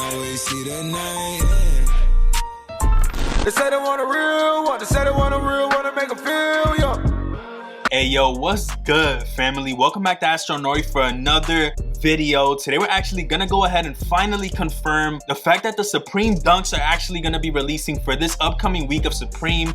always see the night. They say they want a real one, they say they want a real one to make them feel young. Hey yo, what's good, family? Welcome back to Astro Nori for another video. Today we're actually gonna go ahead and finally confirm the fact that the Supreme Dunks are actually gonna be releasing for this upcoming week of Supreme.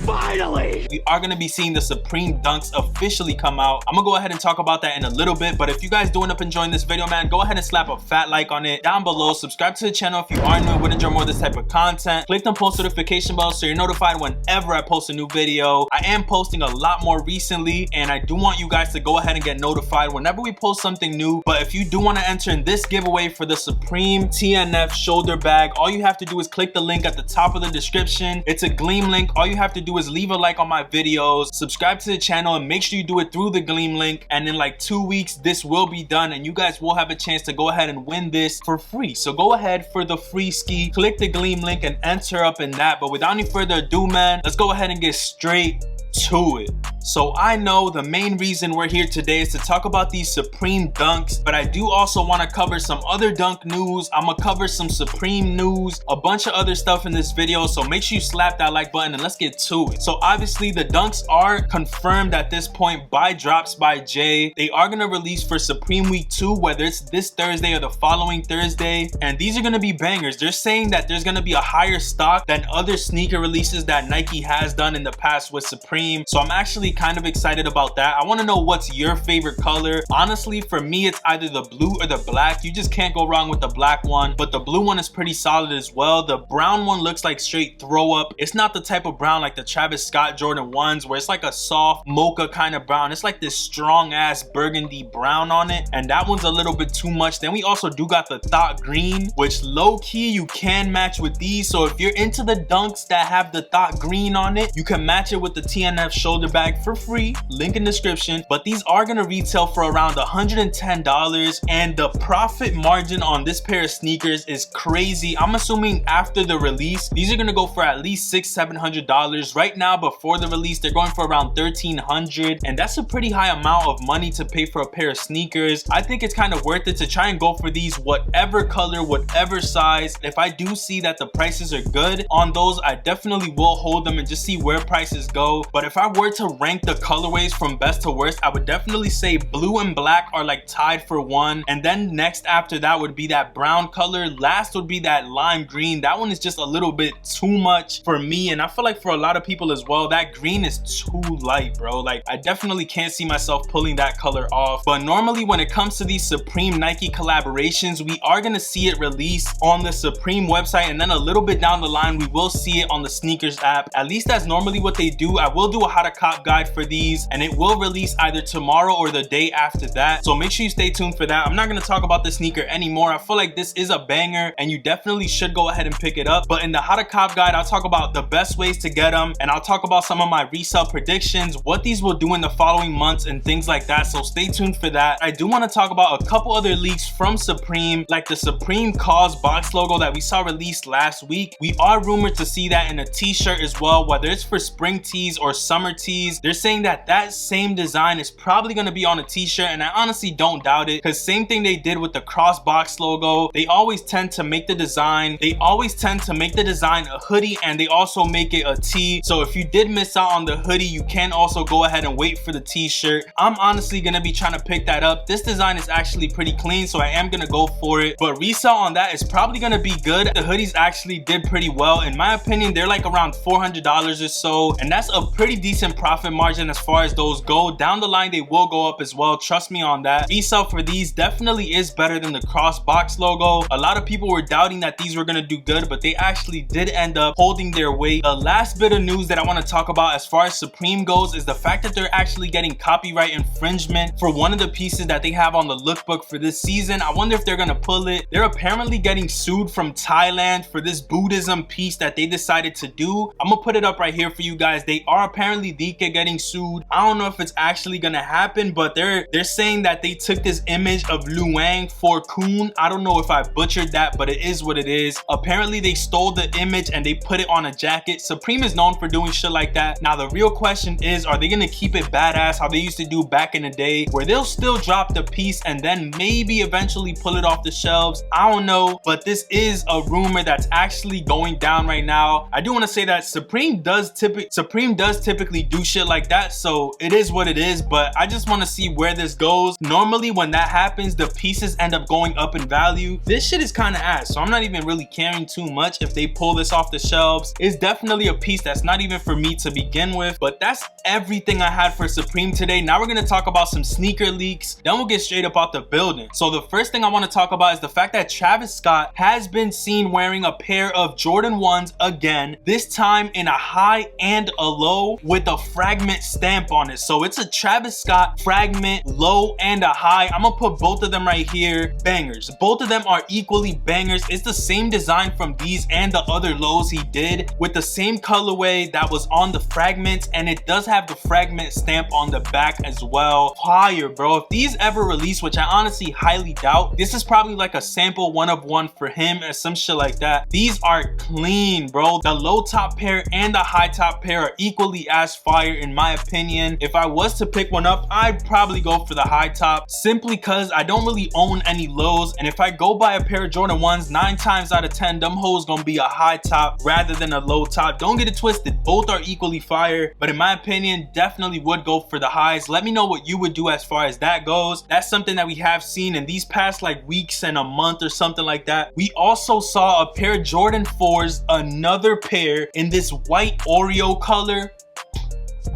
Finally! We are gonna be seeing the Supreme Dunks officially come out. I'm gonna go ahead and talk about that in a little bit, but if you guys do end up enjoying this video, man, go ahead and slap a fat like on it down below. Subscribe to the channel if you are new and would enjoy more of this type of content. Click the post notification bell so you're notified whenever I post a new video. I am posting a lot more recently, and I do want you guys to go ahead and get notified whenever we post something new. But if you do want to enter in this giveaway for the Supreme TNF shoulder bag, all you have to do is click the link at the top of the description. It's a Gleam link. All you have to do is leave a like on my videos, subscribe to the channel, and make sure you do it through the Gleam link. And in like 2 weeks, this will be done, and you guys will have a chance to go ahead and win this for free. So go ahead for the free ski, click the Gleam link, and enter up in that. But without any further ado, man, let's go ahead and get straight to it. So I know the main reason we're here today is to talk about these Supreme Dunks, but I do also want to cover some other dunk news. I'm gonna cover some Supreme news, a bunch of other stuff in this video, so make sure you slap that like button and let's get to it. So obviously the Dunks are confirmed at this point by Drops by Jay. They are gonna release for Supreme Week 2, whether it's this Thursday or the following Thursday, and these are gonna be bangers. They're saying that there's gonna be a higher stock than other sneaker releases that Nike has done in the past with Supreme, so I'm actually kind of excited about that. I want to know what's your favorite color. Honestly, for me, it's either the blue or the black. You just can't go wrong with the black one, but the blue one is pretty solid as well. The brown one looks like straight throw up. It's not the type of brown like the Travis Scott Jordan 1s where it's like a soft mocha kind of brown. It's like this strong ass burgundy brown on it, and that one's a little bit too much. Then we also do got the Thought Green, which low key you can match with these. So if you're into the Dunks that have the Thought Green on it, you can match it with the TNF shoulder bag for free. Link in description. But these are gonna retail for around $110, and the profit margin on this pair of sneakers is crazy. I'm assuming after the release these are gonna go for at least $600-700. Right now, before the release, they're going for around $1,300, and that's a pretty high amount of money to pay for a pair of sneakers. I think it's kind of worth it to try and go for these, whatever color, whatever size. If I do see that the prices are good on those, I definitely will hold them and just see where prices go. But if I were to rank the colorways from best to worst, I would definitely say blue and black are like tied for one, and then next after that would be that brown color. Last would be that lime green. That one is just a little bit too much for me, and I feel like for a lot of people as well, that green is too light, bro. Like, I definitely can't see myself pulling that color off. But normally when it comes to these Supreme Nike collaborations, we are gonna see it release on the Supreme website, and then a little bit down the line we will see it on the sneakers app. At least that's normally what they do. I will do a how to cop guide for these, and it will release either tomorrow or the day after that, so make sure you stay tuned for that. I'm not going to talk about the sneaker anymore. I feel like this is a banger and you definitely should go ahead and pick it up. But in the how to cop guide, I'll talk about the best ways to get them, and I'll talk about some of my resale predictions, what these will do in the following months, and things like that, so stay tuned for that. I do want to talk about a couple other leaks from Supreme, like the Supreme Cause box logo that we saw released last week. We are rumored to see that in a t-shirt as well, whether it's for spring tees or summer tees. They're saying that that same design is probably going to be on a t-shirt, and I honestly don't doubt it, because same thing they did with the cross box logo. They always tend to make the design a hoodie, and they also make it a tee. So if you did miss out on the hoodie, you can also go ahead and wait for the t-shirt. I'm honestly going to be trying to pick that up. This design is actually pretty clean, so I am going to go for it, but resale on that is probably going to be good. The hoodies actually did pretty well in my opinion. They're like around $400 or so, and that's a pretty decent profit margin as far as those go. Down the line they will go up as well, trust me on that. Resale for these definitely is better than the cross box logo. A lot of people were doubting that these were going to do good, but they actually did end up holding their weight. The last bit of news that I want to talk about as far as Supreme goes is the fact that they're actually getting copyright infringement for one of the pieces that they have on the lookbook for this season. I wonder if they're going to pull it. They're apparently getting sued from Thailand for this Buddhism piece that they decided to do. I'm gonna put it up right here for you guys. They are apparently getting getting sued. I don't know if it's actually gonna happen, but they're saying that they took this image of Luang for Kun. I don't know if I butchered that, but it is what it is. Apparently they stole the image and they put it on a jacket. Supreme is known for doing shit like that. Now the real question is, are they gonna keep it badass how they used to do back in the day, where they'll still drop the piece and then maybe eventually pull it off the shelves? I don't know, but this is a rumor that's actually going down right now. I do want to say that Supreme does typically do shit like that, so it is what it is, but I just want to see where this goes. Normally when that happens, the pieces end up going up in value. This shit is kind of ass, so I'm not even really caring too much if they pull this off the shelves. It's definitely a piece that's not even for me to begin with. But that's everything I had for Supreme today. Now we're gonna talk about some sneaker leaks, then we'll get straight up out the building. So the first thing I want to talk about is the fact that Travis Scott has been seen wearing a pair of Jordan 1s again, this time in a high and a low with a Fragment stamp on it. So it's a Travis Scott Fragment low and a high. I'm gonna put both of them right here. Bangers. Both of them are equally bangers. It's the same design from these and the other lows he did, with the same colorway that was on the Fragments, and it does have the Fragment stamp on the back as well. Fire, bro. If these ever release, which I honestly highly doubt, this is probably like a sample 1 of 1 for him or some shit like that. These are clean, bro. The low top pair and the high top pair are equally as fire in my opinion. If I was to pick one up, I'd probably go for the high top, simply because I don't really own any lows, and if I go buy a pair of Jordan 1s, 9 times out of 10 them hoes gonna be a high top rather than a low top. Don't get it twisted, both are equally fire, but in my opinion definitely would go for the highs. Let me know what you would do as far as that goes. That's something that we have seen in these past like weeks and a month or something like that. We also saw a pair of Jordan 4s, another pair in this white Oreo color.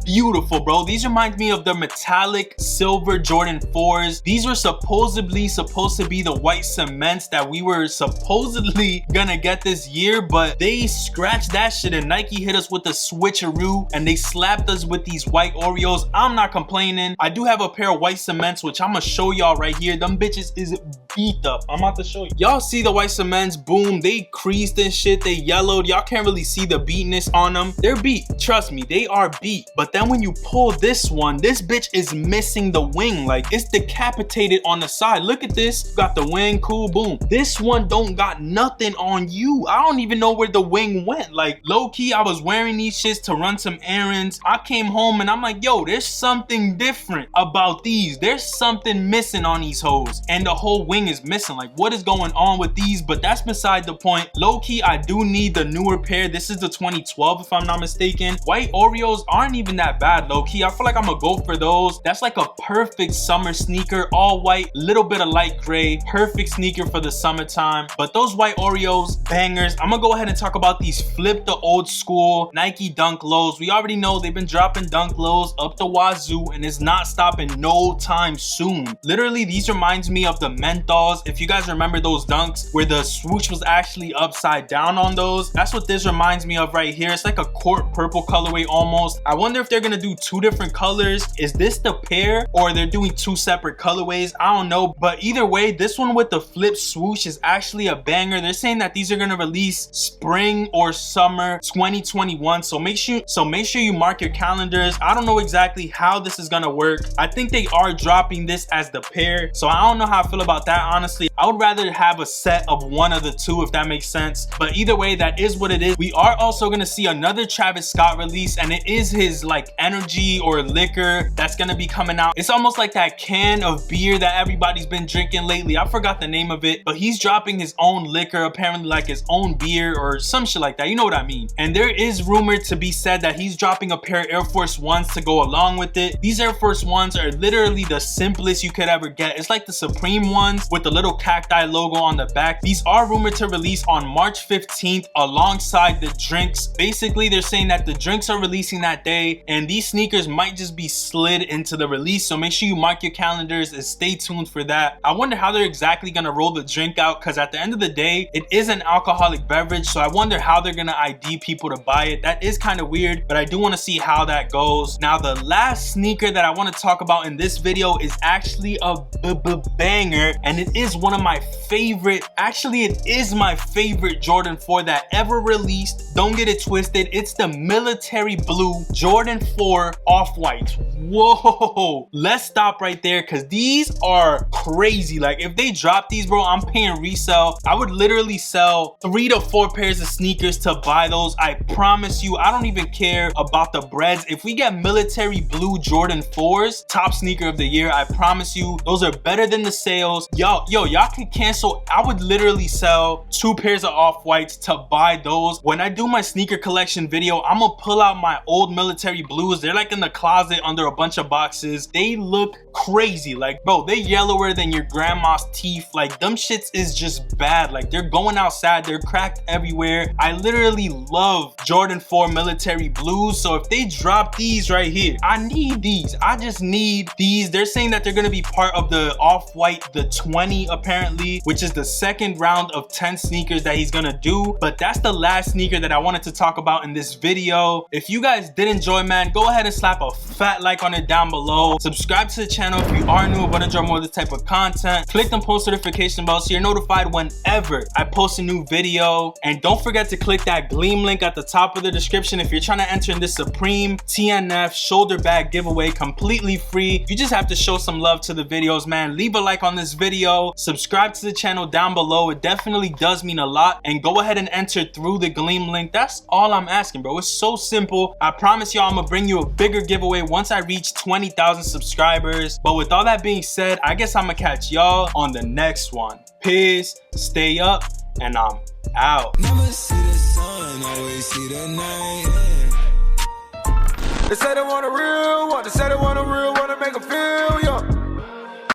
Beautiful, bro. These remind me of the metallic silver Jordan 4s. These were supposedly supposed to be the white cements that we were supposedly gonna get this year, but they scratched that shit and Nike hit us with the switcheroo and they slapped us with these white Oreos. I'm not complaining. I do have a pair of white cements, which I'm gonna show y'all right here. Them bitches is beat up. I'm about to show you. Y'all see the white cements? Boom, they creased and shit. They yellowed. Y'all can't really see the beatness on them. They're beat. Trust me, they are beat. But then when you pull this one, this bitch is missing the wing. Like, it's decapitated on the side. Look at this. Got the wing, cool, boom. This one don't got nothing on you. I don't even know where the wing went. Like, low-key, I was wearing these shits to run some errands. I came home and I'm like, yo, there's something different about these. There's something missing on these hoes. And the whole wing is missing. Like, what is going on with these? But that's beside the point. Low-key, I do need the newer pair. This is the 2012, if I'm not mistaken. White Oreos aren't even that bad, low-key. I feel like I'm gonna go for those. That's like a perfect summer sneaker. All white, little bit of light gray. Perfect sneaker for the summertime. But those white Oreos, bangers. I'm gonna go ahead and talk about these flip the old school Nike Dunk lows. We already know they've been dropping Dunk lows up the wazoo and it's not stopping no time soon. Literally, these reminds me of the menthols. If you guys remember those Dunks where the swoosh was actually upside down on those, that's what this reminds me of right here. It's like a court purple colorway almost. I wonder if they're gonna do 2 different colors. Is this the pair or they're doing 2 separate colorways? I don't know, but either way, this one with the flip swoosh is actually a banger. They're saying that these are gonna release spring or summer 2021, so make sure you mark your calendars. I don't know exactly how this is gonna work. I think they are dropping this as the pair, so I don't know how I feel about that, honestly. I would rather have a set of one of the two, if that makes sense, but either way, that is what it is. We are also gonna see another Travis Scott release, and it is his like energy or liquor that's gonna be coming out. It's almost like that can of beer that everybody's been drinking lately. I forgot the name of it, but he's dropping his own liquor, apparently like his own beer or some shit like that. You know what I mean? And there is rumored to be said that he's dropping a pair of Air Force Ones to go along with it. These Air Force Ones are literally the simplest you could ever get. It's like the Supreme ones with the little cacti logo on the back. These are rumored to release on March 15th alongside the drinks. Basically, they're saying that the drinks are releasing that day and these sneakers might just be slid into the release, so make sure you mark your calendars and stay tuned for that. I wonder how they're exactly gonna roll the drink out, because at the end of the day, it is an alcoholic beverage, so I wonder how they're gonna ID people to buy it. That is kind of weird, but I do want to see how that goes. Now, the last sneaker that I want to talk about in this video is actually a banger, and it is one of my favorite, actually it is my favorite Jordan 4 that ever released. Don't get it twisted, it's the military blue Jordan 4 off-whites. Whoa, let's stop right there because these are crazy. Like if they drop these, bro, I'm paying resell. I would literally sell 3 to 4 pairs of sneakers to buy those. I promise you, I don't even care about the breads. If we get military blue Jordan 4s, top sneaker of the year, I promise you those are better than the sales. Y'all can cancel. I would literally sell 2 pairs of off-whites to buy those. When I do my sneaker collection video, I'm gonna pull out my old military blues. They're like in the closet under a bunch of boxes. They look crazy. Like, bro, they're yellower than your grandma's teeth. Like, them shits is just bad. Like, they're going outside. They're cracked everywhere. I literally love Jordan 4 military blues. So if they drop these right here, I need these. I just need these. They're saying that they're gonna be part of the off-white, the 20 apparently, which is the second round of 10 sneakers that he's gonna do. But that's the last sneaker that I wanted to talk about in this video. If you guys did enjoy, man, go ahead and slap a fat like on it down below. Subscribe to the channel if you are new and want to enjoy more of this type of content. Click the post notification bell so you're notified whenever I post a new video. And don't forget to click that Gleam link at the top of the description if you're trying to enter in this Supreme TNF shoulder bag giveaway completely free. You just have to show some love to the videos, man. Leave a like on this video. Subscribe to the channel down below. It definitely does mean a lot. And go ahead and enter through the Gleam link. That's all I'm asking, bro. It's so simple. I promise y'all I'm gonna bring you a bigger giveaway once I reach 20,000 subscribers. But with all that being said, I guess I'm gonna catch y'all on the next one. Peace, stay up, and I'm out. Never see the sun, always see the night. They say they want a real one, they say they want a real one to make them feel young.